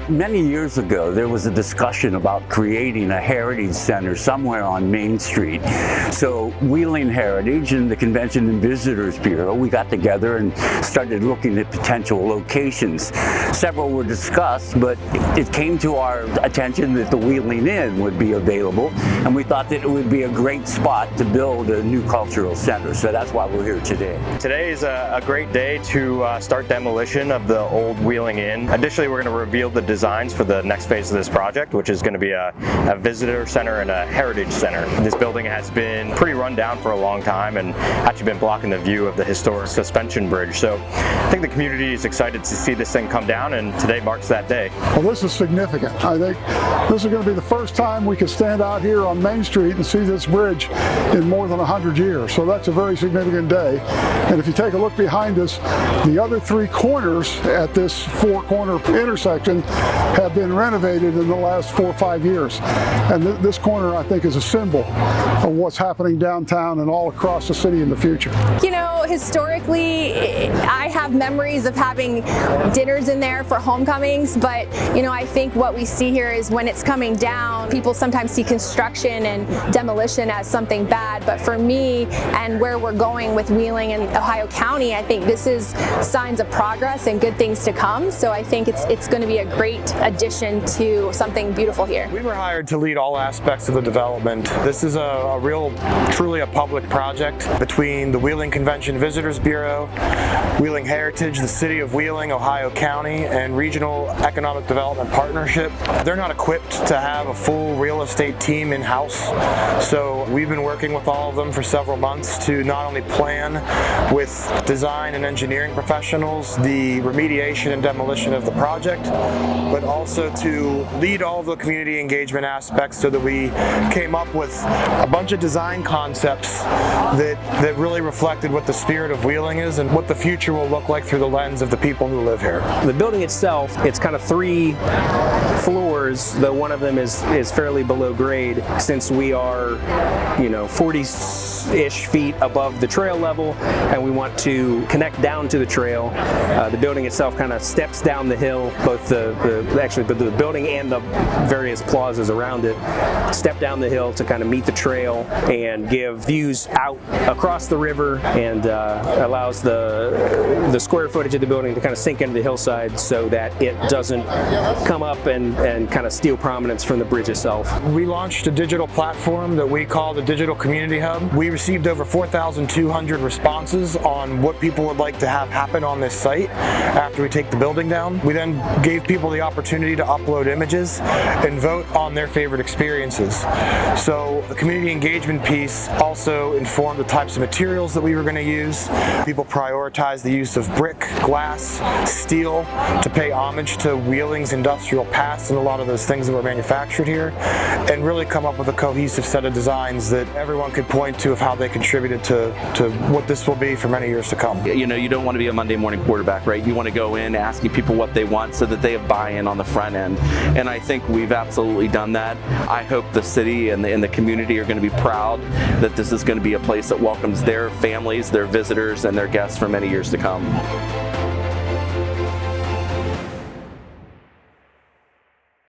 Many years ago, there was a discussion about creating a heritage center somewhere on Main Street. So Wheeling Heritage and the Convention and Visitors Bureau, we got together and started looking at potential locations. Several were discussed, but it came to our attention that the Wheeling Inn would be available, and we thought that it would be a great spot to build a new cultural center. So that's why we're here today. Today is a great day to start demolition of the old Wheeling Inn. Additionally, we're going to reveal the designs for the next phase of this project, which is going to be a visitor center and a heritage center. This building has been pretty run down for a long time and actually been blocking the view of the historic suspension bridge. So I think the community is excited to see this thing come down, and today marks that day. Well, this is significant. I think this is going to be the first time we can stand out here on Main Street and see this bridge in more than 100 years. So that's a very significant day. And if you take a look behind us, the other three corners at this four-corner intersection have been renovated in the last 4 or 5 years. And this corner, I think, is a symbol of what's happening downtown and all across the city in the future. You know, historically, I have memories of having dinners in there for homecomings, but you know, I think what we see here is when it's coming down, people sometimes see construction and demolition as something bad, but for me and where we're going with Wheeling and Ohio County, I think this is signs of progress and good things to come. So I think it's going to be a great addition to something beautiful here. We were hired to lead all aspects of the development. This is truly a public project between the Wheeling Convention Visitors Bureau, Wheeling Heritage, the City of Wheeling, Ohio County, and Regional Economic Development Partnership. They're not equipped to have a full real estate team in-house, so we've been working with all of them for several months to not only plan with design and engineering professionals the remediation and demolition of the project, but also to lead all of the community engagement aspects so that we came up with a bunch of design concepts that really reflected what the spirit of Wheeling is and what the future will look like through the lens of the people who live here. The building itself, it's kind of 3 floors, though one of them is fairly below grade, since we are, you know, 40-ish feet above the trail level, and we want to connect down to the trail. The building itself kind of steps down the hill, both the building and the various plazas around it step down the hill to kind of meet the trail and give views out across the river, and allows the square footage of the building to kind of sink into the hillside so that it doesn't come up and kind of steal prominence from the bridge itself. We launched a digital platform that we call the Digital Community Hub. We received over 4,200 responses on what people would like to have happen on this site after we take the building down. We then gave people the opportunity to upload images and vote on their favorite experiences. So the community engagement piece also informed the types of materials that we were going to use. People prioritized the use of brick, glass, steel to pay homage to Wheeling's industrial past and a lot of those things that were manufactured here, and really come up with a cohesive set of designs that everyone could point to of how they contributed to what this will be for many years to come. You know, you don't want to be a Monday morning quarterback, right? You want to go in asking people what they want so that they have buy-in on the front end, and I think we've absolutely done that. I hope the city and the community are going to be proud that this is going to be a place that welcomes their families, their visitors, and their guests for many years to come.